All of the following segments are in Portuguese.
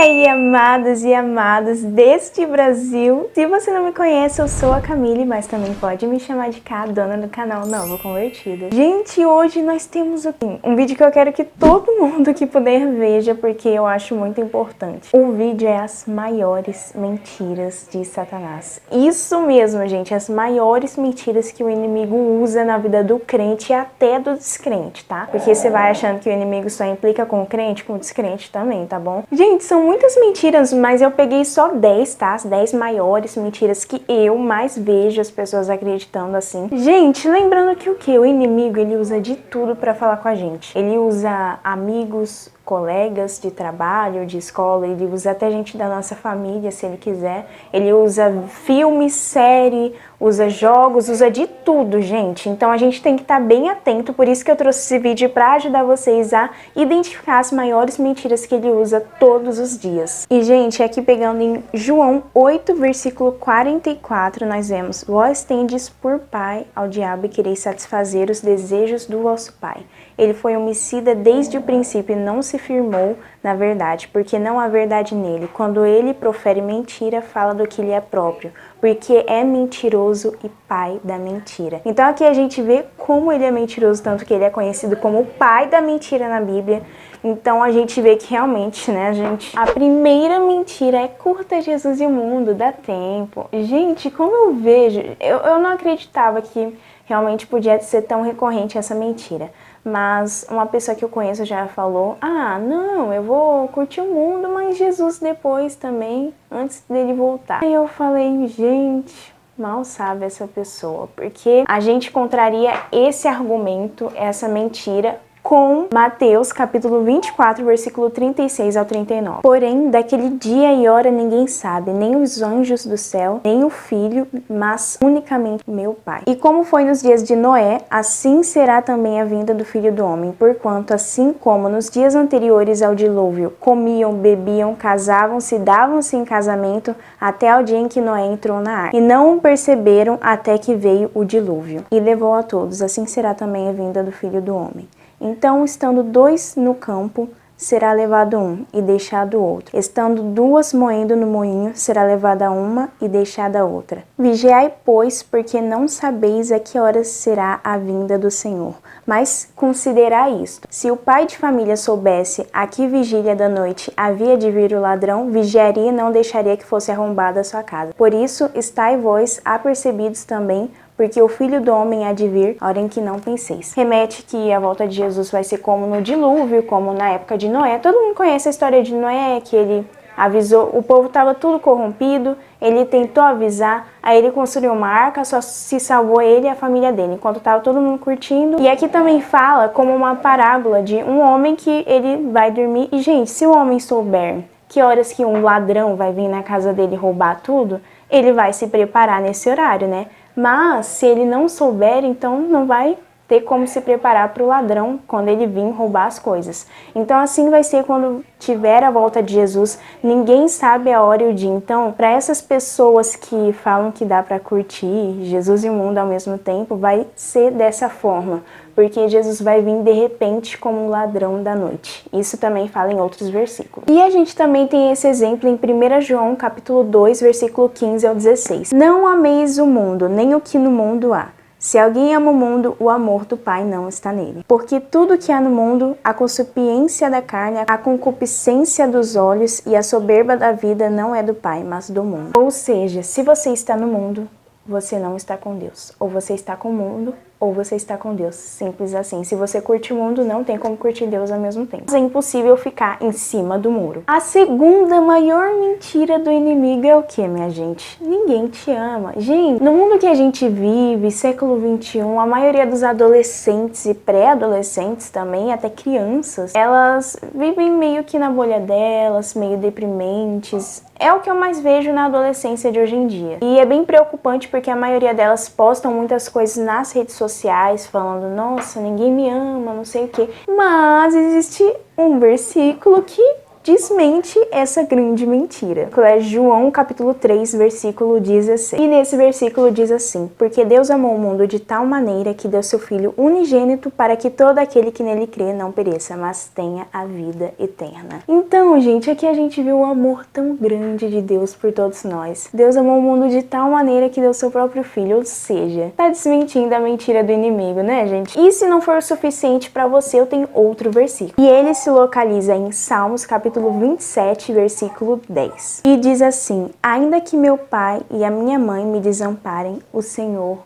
aí, amadas e amados deste Brasil? Se você não me conhece, eu sou a Camille, mas também pode me chamar de K, dona do canal Nova Convertida. Gente, hoje nós temos aqui um vídeo que eu quero que todo mundo que puder veja, porque eu acho muito importante. O vídeo é as maiores mentiras de Satanás. Isso mesmo, gente, as maiores mentiras que o inimigo usa na vida do crente e até do descrente, tá? Porque você vai achando que o inimigo só implica com o crente, com o descrente também, tá bom? Gente, são muitas mentiras, mas eu peguei só 10, tá? As 10 maiores mentiras que eu mais vejo as pessoas acreditando assim. Gente, lembrando que o que? O inimigo, ele usa de tudo pra falar com a gente. Ele usa amigos, colegas de trabalho, de escola, ele usa até gente da nossa família, se ele quiser. Ele usa filme, série, usa jogos, usa de tudo, gente. Então a gente tem que estar bem atento, por isso que eu trouxe esse vídeo para ajudar vocês a identificar as maiores mentiras que ele usa todos os dias. E, gente, aqui pegando em João 8, versículo 44, nós vemos: Vós tendes por pai ao diabo e quereis satisfazer os desejos do vosso pai. Ele foi homicida desde o princípio e não se firmou na verdade, porque não há verdade nele. Quando ele profere mentira, fala do que lhe é próprio, porque é mentiroso e pai da mentira. Então aqui a gente vê como ele é mentiroso, tanto que ele é conhecido como o pai da mentira na Bíblia. Então a gente vê que realmente, né, a primeira mentira é curta Jesus e o mundo, dá tempo. Gente, como eu vejo, eu não acreditava que realmente podia ser tão recorrente essa mentira. Mas uma pessoa que eu conheço já falou: ah, não, eu vou curtir o mundo, mas Jesus depois também, antes dele voltar. Aí eu falei, gente, mal sabe essa pessoa, porque a gente contraria esse argumento, essa mentira, com Mateus capítulo 24, versículo 36 ao 39. Porém, daquele dia e hora ninguém sabe, nem os anjos do céu, nem o Filho, mas unicamente meu Pai. E como foi nos dias de Noé, assim será também a vinda do Filho do Homem. Porquanto, assim como nos dias anteriores ao dilúvio, comiam, bebiam, casavam-se, davam-se em casamento, até ao dia em que Noé entrou na arca. E não o perceberam até que veio o dilúvio e levou a todos. Assim será também a vinda do Filho do Homem. Então, estando dois no campo, será levado um e deixado outro. Estando duas moendo no moinho, será levada uma e deixada outra. Vigiai, pois, porque não sabeis a que horas será a vinda do Senhor. Mas considerai isto: se o pai de família soubesse a que vigília da noite havia de vir o ladrão, vigiaria e não deixaria que fosse arrombada a sua casa. Por isso, estai vós apercebidos também, porque o Filho do Homem há de vir, a hora em que não penseis. Remete que a volta de Jesus vai ser como no dilúvio, como na época de Noé. Todo mundo conhece a história de Noé, que ele avisou, o povo estava tudo corrompido, ele tentou avisar, aí ele construiu uma arca, só se salvou ele e a família dele, enquanto estava todo mundo curtindo. E aqui também fala como uma parábola de um homem que ele vai dormir. E, gente, se o homem souber que horas que um ladrão vai vir na casa dele roubar tudo, ele vai se preparar nesse horário, né? Mas se ele não souber, então não vai ter como se preparar para o ladrão quando ele vir roubar as coisas. Então assim vai ser quando tiver a volta de Jesus. Ninguém sabe a hora e o dia. Então, para essas pessoas que falam que dá para curtir Jesus e o mundo ao mesmo tempo, vai ser dessa forma, porque Jesus vai vir de repente como um ladrão da noite. Isso também fala em outros versículos. E a gente também tem esse exemplo em 1 João capítulo 2, versículo 15 ao 16. Não ameis o mundo, nem o que no mundo há. Se alguém ama o mundo, o amor do Pai não está nele. Porque tudo que há no mundo, a concupiscência da carne, a concupiscência dos olhos e a soberba da vida não é do Pai, mas do mundo. Ou seja, se você está no mundo, você não está com Deus. Ou você está com o mundo, ou você está com Deus. Simples assim. Se você curte o mundo, não tem como curtir Deus ao mesmo tempo. É impossível ficar em cima do muro. A segunda maior mentira do inimigo é o que, minha gente? Ninguém te ama. Gente, no mundo que a gente vive, século 21, a maioria dos adolescentes e pré-adolescentes também, até crianças, elas vivem meio que na bolha delas, meio deprimentes. É o que eu mais vejo na adolescência de hoje em dia. E é bem preocupante porque a maioria delas postam muitas coisas nas redes sociais falando: nossa, ninguém me ama, não sei o quê. Mas existe um versículo que desmente essa grande mentira. É João capítulo 3, versículo 16. E nesse versículo diz assim: porque Deus amou o mundo de tal maneira que deu seu Filho unigênito para que todo aquele que nele crê não pereça, mas tenha a vida eterna. Então, gente, aqui a gente viu o amor tão grande de Deus por todos nós. Deus amou o mundo de tal maneira que deu seu próprio Filho, ou seja, tá desmentindo a mentira do inimigo, né, gente? E se não for o suficiente para você, eu tenho outro versículo. E ele se localiza em Salmos capítulo 27, versículo 10. E diz assim: ainda que meu pai e a minha mãe me desamparem, o Senhor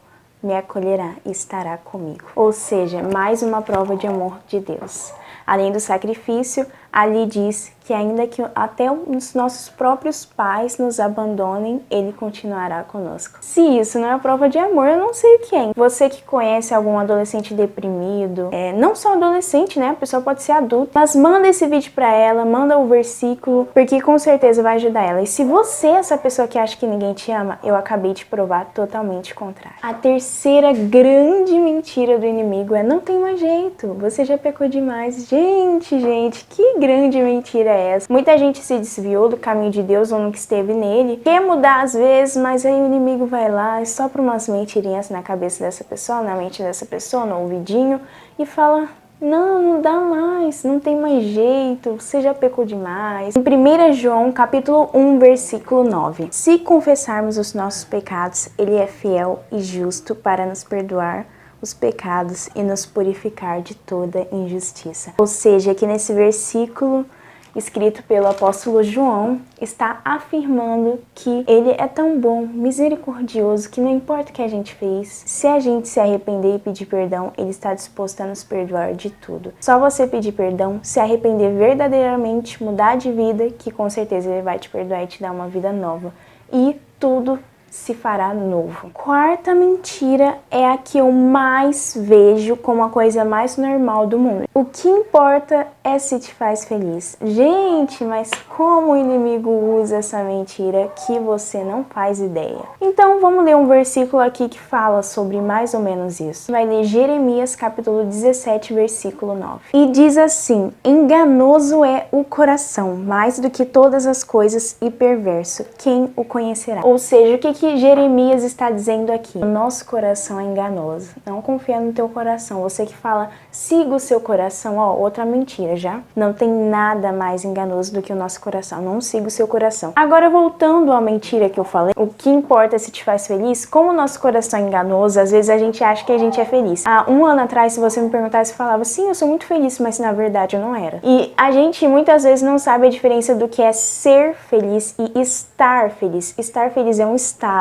me acolherá e estará comigo. Ou seja, mais uma prova de amor de Deus. Além do sacrifício, ali diz que ainda que até os nossos próprios pais nos abandonem, Ele continuará conosco. Se isso não é prova de amor, eu não sei o que é. Você que conhece algum adolescente deprimido, não só adolescente, né? A pessoa pode ser adulta, mas manda esse vídeo pra ela, manda o versículo, porque com certeza vai ajudar ela. E se você é essa pessoa que acha que ninguém te ama, eu acabei de provar totalmente o contrário. A terceira grande mentira do inimigo é: não tem mais jeito, você já pecou demais. Gente, que grande mentira é essa? Muita gente se desviou do caminho de Deus ou nunca esteve nele, quer mudar às vezes, mas aí o inimigo vai lá e sopra umas mentirinhas na cabeça dessa pessoa, na mente dessa pessoa, no ouvidinho, e fala: não dá mais, não tem mais jeito, você já pecou demais. Em 1 João capítulo 1, versículo 9. Se confessarmos os nossos pecados, Ele é fiel e justo para nos perdoar os pecados e nos purificar de toda injustiça. Ou seja, aqui nesse versículo escrito pelo apóstolo João, está afirmando que Ele é tão bom, misericordioso, que não importa o que a gente fez, se a gente se arrepender e pedir perdão, Ele está disposto a nos perdoar de tudo. Só você pedir perdão, se arrepender verdadeiramente, mudar de vida, que com certeza Ele vai te perdoar e te dar uma vida nova. E tudo se fará novo. Quarta mentira é a que eu mais vejo como a coisa mais normal do mundo. O que importa é se te faz feliz. Gente, mas como o inimigo usa essa mentira que você não faz ideia. Então vamos ler um versículo aqui que fala sobre mais ou menos isso. Vai ler Jeremias capítulo 17, versículo 9. E diz assim: enganoso é o coração, mais do que todas as coisas, e perverso. Quem o conhecerá? Ou seja, o que Jeremias está dizendo aqui? O nosso coração é enganoso. Não confia no teu coração. Você que fala, siga o seu coração, ó, outra mentira já. Não tem nada mais enganoso do que o nosso coração. Não siga o seu coração. Agora, voltando à mentira que eu falei, o que importa é se te faz feliz? Como o nosso coração é enganoso, às vezes a gente acha que a gente é feliz. Há um ano atrás, se você me perguntasse, eu falava, sim, eu sou muito feliz, mas na verdade eu não era. E a gente muitas vezes não sabe a diferença do que é ser feliz e estar feliz. Estar feliz é um estado.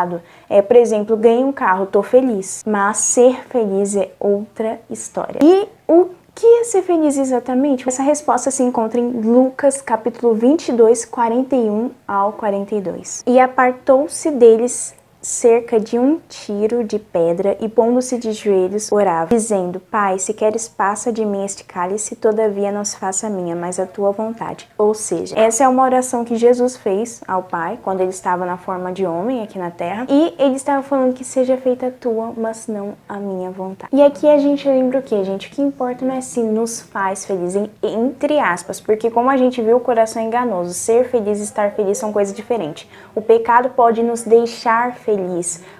Por exemplo, ganhei um carro, tô feliz. Mas ser feliz é outra história. E o que é ser feliz exatamente? Essa resposta se encontra em Lucas capítulo 22, 41 ao 42. E apartou-se deles cerca de um tiro de pedra, e pondo-se de joelhos, orava, dizendo: Pai, se queres, passa de mim este cálice, todavia não se faça a minha, mas a tua vontade. Ou seja, essa é uma oração que Jesus fez ao Pai, quando ele estava na forma de homem aqui na terra, e ele estava falando que seja feita a tua, mas não a minha vontade. E aqui a gente lembra o que, gente? O que importa não é se nos faz feliz, entre aspas, porque como a gente viu, o coração é enganoso. Ser feliz e estar feliz são coisas diferentes. O pecado pode nos deixar feliz,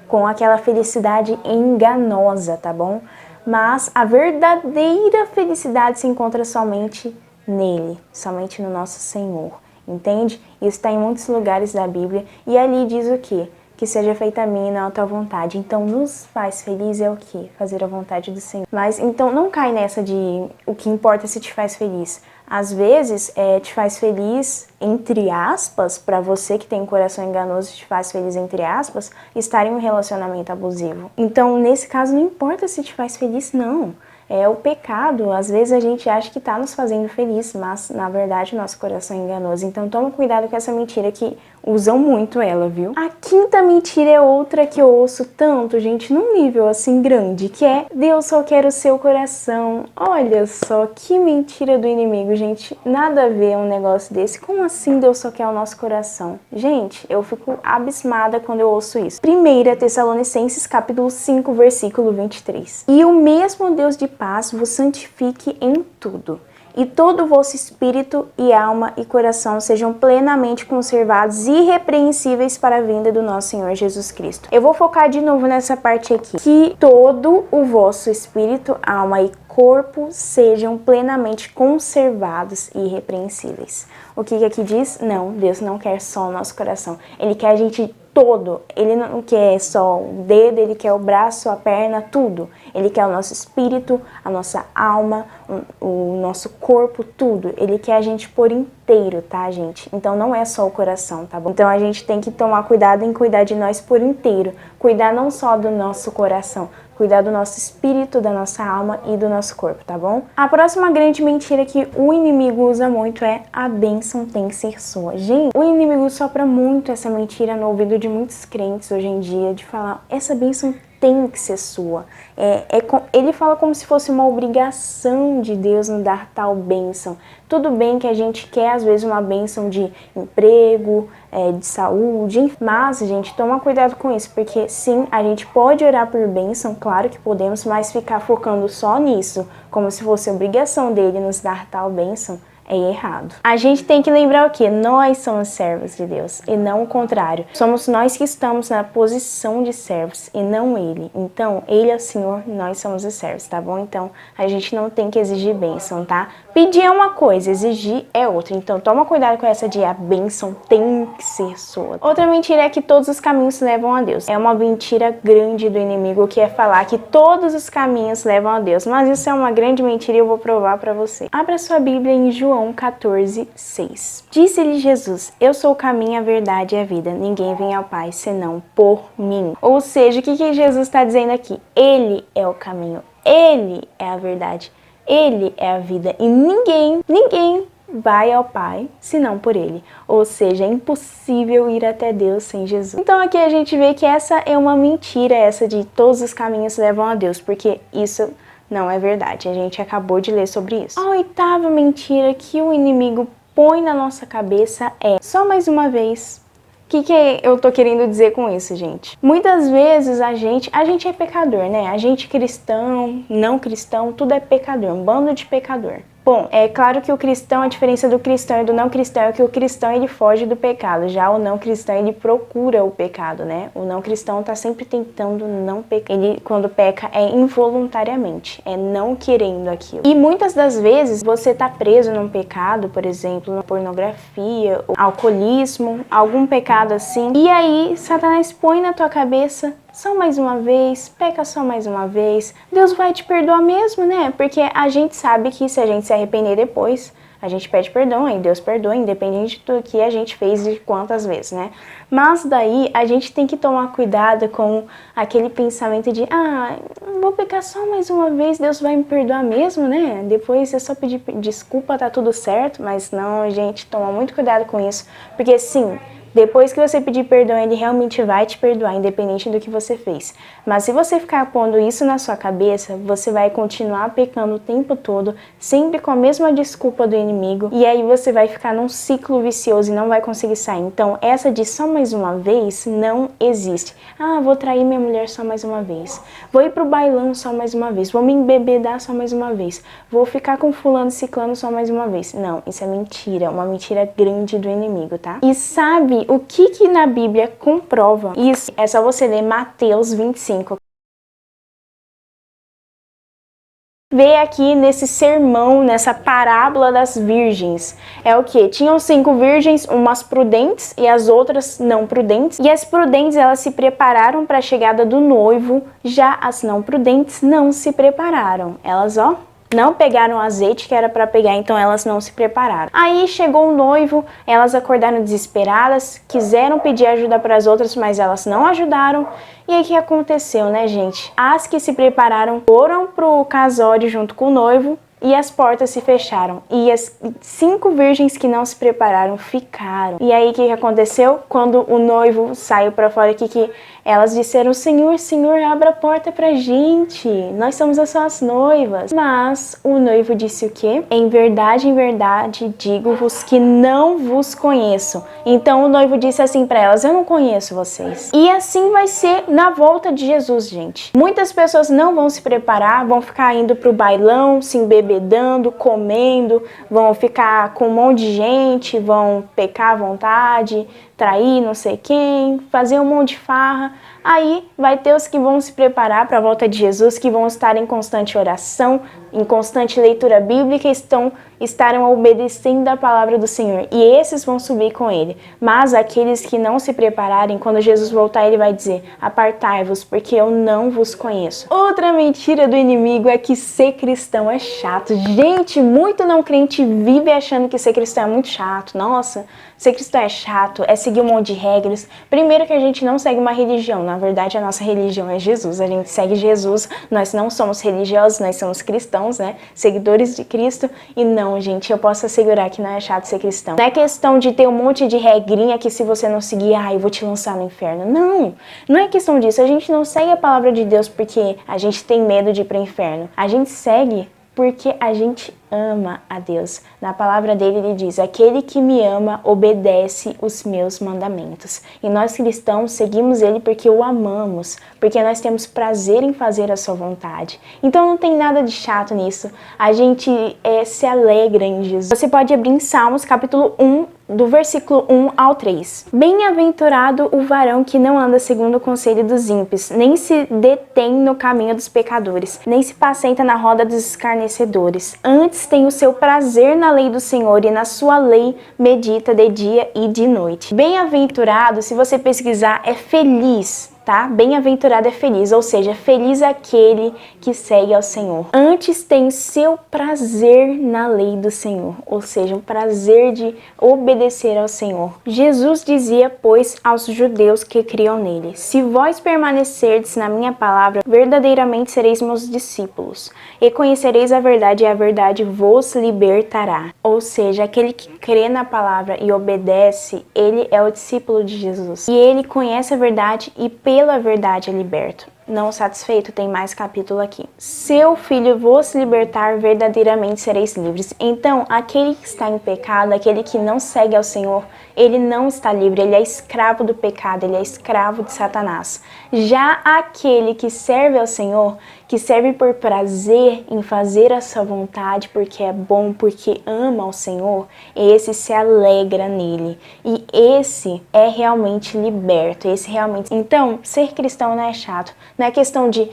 com aquela felicidade enganosa, tá bom? Mas a verdadeira felicidade se encontra somente nele, somente no nosso Senhor, entende? Isso está em muitos lugares da Bíblia, e ali diz o quê? Que seja feita a minha e não a tua vontade. Então, nos faz feliz é o quê? Fazer a vontade do Senhor. Mas, então, não cai nessa de o que importa se te faz feliz. Às vezes, te faz feliz, entre aspas, para você que tem um coração enganoso, te faz feliz, entre aspas, estar em um relacionamento abusivo. Então, nesse caso, não importa se te faz feliz, não. É o pecado. Às vezes a gente acha que está nos fazendo feliz, mas na verdade o nosso coração é enganoso. Então toma cuidado com essa mentira, que usam muito ela, viu? A quinta mentira é outra que eu ouço tanto, gente, num nível assim grande, que é: Deus só quer o seu coração. Olha só que mentira do inimigo, gente. Nada a ver um negócio desse. Como assim Deus só quer o nosso coração? Gente, eu fico abismada quando eu ouço isso. 1 Tessalonicenses capítulo 5, versículo 23. E o mesmo Deus de paz vos santifique em tudo, e todo o vosso espírito e alma e coração sejam plenamente conservados e irrepreensíveis para a vinda do nosso Senhor Jesus Cristo. Eu vou focar de novo nessa parte aqui, que todo o vosso espírito, alma e corpo sejam plenamente conservados e irrepreensíveis. O que aqui diz? Não, Deus não quer só o nosso coração. Ele quer a gente todo. Ele não quer só o dedo, ele quer o braço, a perna, tudo. Ele quer o nosso espírito, a nossa alma, o nosso corpo, tudo. Ele quer a gente por inteiro, tá, gente? Então não é só o coração, tá bom? Então a gente tem que tomar cuidado em cuidar de nós por inteiro. Cuidar não só do nosso coração, cuidar do nosso espírito, da nossa alma e do nosso corpo, tá bom? A próxima grande mentira que o inimigo usa muito é a bênção tem que ser sua. Gente, o inimigo sopra muito essa mentira no ouvido de muitos crentes hoje em dia, de falar, essa bênção tem que ser sua. Ele fala como se fosse uma obrigação de Deus nos dar tal bênção. Tudo bem que a gente quer, às vezes, uma bênção de emprego, de saúde, mas, gente, toma cuidado com isso, porque sim, a gente pode orar por bênção, claro que podemos, mas ficar focando só nisso, como se fosse obrigação dele nos dar tal bênção, é errado. A gente tem que lembrar o quê? Nós somos servos de Deus e não o contrário. Somos nós que estamos na posição de servos e não Ele. Então, Ele é o Senhor, nós somos os servos, tá bom? Então, a gente não tem que exigir bênção, tá? Pedir é uma coisa, exigir é outra. Então, toma cuidado com essa de a bênção tem que ser sua. Outra mentira é que todos os caminhos levam a Deus. É uma mentira grande do inimigo que é falar que todos os caminhos levam a Deus. Mas isso é uma grande mentira e eu vou provar pra você. Abra sua Bíblia em João 14:6. Disse-lhe Jesus, eu sou o caminho, a verdade e a vida. Ninguém vem ao Pai senão por mim. Ou seja, o que Jesus está dizendo aqui? Ele é o caminho, Ele é a verdade, Ele é a vida. E ninguém vai ao Pai senão por Ele. Ou seja, é impossível ir até Deus sem Jesus. Então aqui a gente vê que essa é uma mentira, essa de todos os caminhos levam a Deus, porque isso não é verdade, a gente acabou de ler sobre isso. A oitava mentira que o inimigo põe na nossa cabeça é, só mais uma vez. O que eu tô querendo dizer com isso, gente? Muitas vezes a gente é pecador, né? A gente cristão, não cristão, tudo é pecador, um bando de pecador. Bom, é claro que o cristão, a diferença do cristão e do não cristão é que o cristão ele foge do pecado, já o não cristão ele procura o pecado, né? O não cristão tá sempre tentando não pecar. Ele, quando peca, é involuntariamente, é não querendo aquilo. E muitas das vezes você tá preso num pecado, por exemplo, na pornografia, alcoolismo, algum pecado assim, e aí Satanás põe na tua cabeça, só mais uma vez, peca só mais uma vez, Deus vai te perdoar mesmo, né? Porque a gente sabe que se a gente se arrepender depois, a gente pede perdão, aí Deus perdoa, independente do que a gente fez e quantas vezes, né? Mas daí a gente tem que tomar cuidado com aquele pensamento de, vou pecar só mais uma vez, Deus vai me perdoar mesmo, né? Depois é só pedir desculpa, tá tudo certo, mas não, gente, toma muito cuidado com isso, porque sim, depois que você pedir perdão, ele realmente vai te perdoar, independente do que você fez. Mas se você ficar pondo isso na sua cabeça, você vai continuar pecando o tempo todo, sempre com a mesma desculpa do inimigo, e aí você vai ficar num ciclo vicioso e não vai conseguir sair. Então, essa de só mais uma vez não existe. Vou trair minha mulher só mais uma vez. Vou ir pro bailão só mais uma vez. Vou me embebedar só mais uma vez. Vou ficar com fulano e ciclano só mais uma vez. Não, isso é mentira, uma mentira grande do inimigo, tá? E sabe o que na Bíblia comprova isso? É só você ler Mateus 25. Vê aqui nesse sermão, nessa parábola das virgens. É o que? Tinham 5 virgens, umas prudentes e as outras não prudentes. E as prudentes, elas se prepararam para a chegada do noivo. Já as não prudentes não se prepararam. Elas, não pegaram azeite que era para pegar, então elas não se prepararam. Aí chegou o noivo, elas acordaram desesperadas, quiseram pedir ajuda para as outras, mas elas não ajudaram. E aí o que aconteceu, né, gente? As que se prepararam foram pro casório junto com o noivo e as portas se fecharam. E as 5 virgens que não se prepararam ficaram. E aí o que aconteceu? Quando o noivo saiu para fora, que elas disseram, Senhor, abra a porta pra gente, nós somos as suas noivas. Mas o noivo disse o quê? Em verdade, digo-vos que não vos conheço. Então o noivo disse assim para elas, eu não conheço vocês. E assim vai ser na volta de Jesus, gente. Muitas pessoas não vão se preparar, vão ficar indo pro bailão, se embebedando, embebedando, comendo, vão ficar com um monte de gente, vão pecar à vontade, trair não sei quem, fazer um monte de farra. Aí vai ter os que vão se preparar para a volta de Jesus, que vão estar em constante oração, em constante leitura bíblica, estarão obedecendo a palavra do Senhor. E esses vão subir com ele. Mas aqueles que não se prepararem, quando Jesus voltar, ele vai dizer: apartai-vos, porque eu não vos conheço. Outra mentira do inimigo é que ser cristão é chato. Gente, muito não crente vive achando que ser cristão é muito chato. Nossa, ser cristão é chato, é seguir um monte de regras. Primeiro que a gente não segue uma religião. Na verdade, a nossa religião é Jesus. A gente segue Jesus. Nós não somos religiosos, nós somos cristãos, né? Seguidores de Cristo. E não, gente, eu posso assegurar que não é chato ser cristão. Não é questão de ter um monte de regrinha que se você não seguir, eu vou te lançar no inferno. Não, não é questão disso. A gente não segue a palavra de Deus porque a gente tem medo de ir para o inferno. A gente segue porque a gente ama a Deus. Na palavra dele, ele diz: aquele que me ama obedece os meus mandamentos. E nós cristãos seguimos ele porque o amamos, porque nós temos prazer em fazer a sua vontade. Então não tem nada de chato nisso. A gente se alegra em Jesus. Você pode abrir em Salmos capítulo 1, do versículo 1 ao 3. Bem-aventurado o varão que não anda segundo o conselho dos ímpios, nem se detém no caminho dos pecadores, nem se pacienta na roda dos escarnecedores. Antes tem o seu prazer na lei do Senhor, e na sua lei medita de dia e de noite. Bem-aventurado, se você pesquisar, é feliz, tá? Bem-aventurado é feliz, ou seja, feliz aquele que segue ao Senhor. Antes tem seu prazer na lei do Senhor, ou seja, o prazer de obedecer ao Senhor. Jesus dizia, pois, aos judeus que criam nele: se vós permanecerdes na minha palavra, verdadeiramente sereis meus discípulos, e conhecereis a verdade, e a verdade vos libertará. Ou seja, aquele que crê na palavra e obedece, ele é o discípulo de Jesus. E ele conhece a verdade e pela verdade é liberto. Não satisfeito, tem mais capítulo aqui. Seu filho vos libertar, verdadeiramente sereis livres. Então, aquele que está em pecado, aquele que não segue ao Senhor, ele não está livre, ele é escravo do pecado, ele é escravo de Satanás. Já aquele que serve ao Senhor, que serve por prazer em fazer a sua vontade, porque é bom, porque ama ao Senhor, esse se alegra nele. E esse é realmente liberto, esse realmente... Então, ser cristão não é chato. Não é questão de,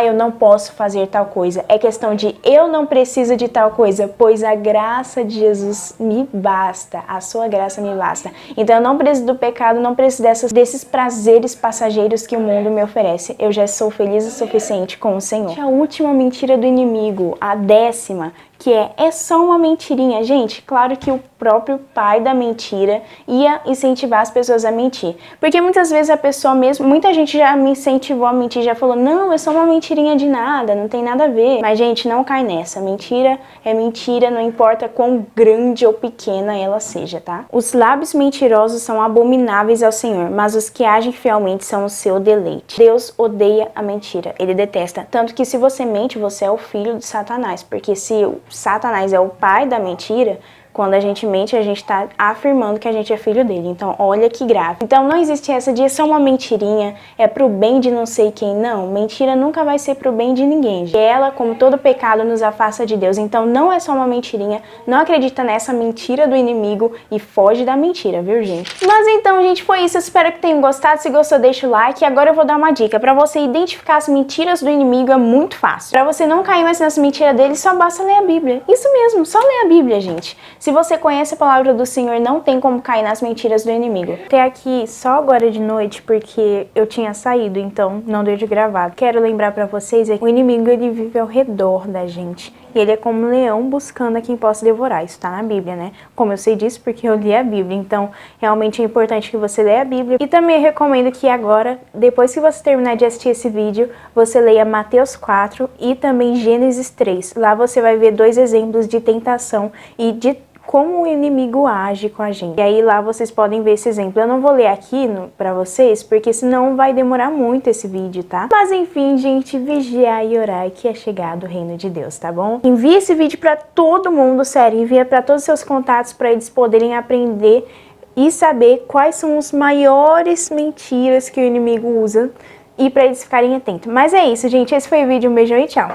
eu não posso fazer tal coisa. É questão de, eu não preciso de tal coisa, pois a graça de Jesus me basta. A sua graça me basta. Então eu não preciso do pecado, não preciso desses prazeres passageiros que o mundo me oferece. Eu já sou feliz o suficiente com o Senhor. A última mentira do inimigo, a 10ª, que é só uma mentirinha. Gente, claro que o próprio pai da mentira ia incentivar as pessoas a mentir. Porque muitas vezes a pessoa mesmo, muita gente já me incentivou a mentir, já falou, não, é só uma mentirinha de nada, não tem nada a ver. Mas, gente, não cai nessa. Mentira é mentira, não importa quão grande ou pequena ela seja, tá? Os lábios mentirosos são abomináveis ao Senhor, mas os que agem fielmente são o seu deleite. Deus odeia a mentira, ele detesta. Tanto que se você mente, você é o filho de Satanás, porque se Satanás é o pai da mentira, quando a gente mente, a gente está afirmando que a gente é filho dele. Então, olha que grave. Então, não existe essa de só uma mentirinha, é pro bem de não sei quem. Não, mentira nunca vai ser pro bem de ninguém. E ela, como todo pecado, nos afasta de Deus. Então, não é só uma mentirinha. Não acredita nessa mentira do inimigo e foge da mentira, viu, gente? Mas então, gente, foi isso. Eu espero que tenham gostado. Se gostou, deixa o like. E agora eu vou dar uma dica. Pra você identificar as mentiras do inimigo é muito fácil. Pra você não cair mais nessa mentira dele, só basta ler a Bíblia. Isso mesmo, só ler a Bíblia, gente. Se você conhece a palavra do Senhor, não tem como cair nas mentiras do inimigo. Até aqui só agora de noite, porque eu tinha saído, então não deu de gravar. Quero lembrar pra vocês que o inimigo, ele vive ao redor da gente. E ele é como um leão buscando a quem possa devorar. Isso tá na Bíblia, né? Como eu sei disso, porque eu li a Bíblia. Então, realmente é importante que você leia a Bíblia. E também recomendo que agora, depois que você terminar de assistir esse vídeo, você leia Mateus 4 e também Gênesis 3. Lá você vai ver 2 exemplos de tentação e de como o inimigo age com a gente. E aí lá vocês podem ver esse exemplo. Eu não vou ler aqui pra vocês, porque senão vai demorar muito esse vídeo, tá? Mas enfim, gente, vigiar e orar que é chegado o reino de Deus, tá bom? Envie esse vídeo pra todo mundo, sério. Envia pra todos os seus contatos pra eles poderem aprender e saber quais são as maiores mentiras que o inimigo usa e pra eles ficarem atentos. Mas é isso, gente. Esse foi o vídeo. Um beijão e tchau.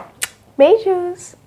Beijos!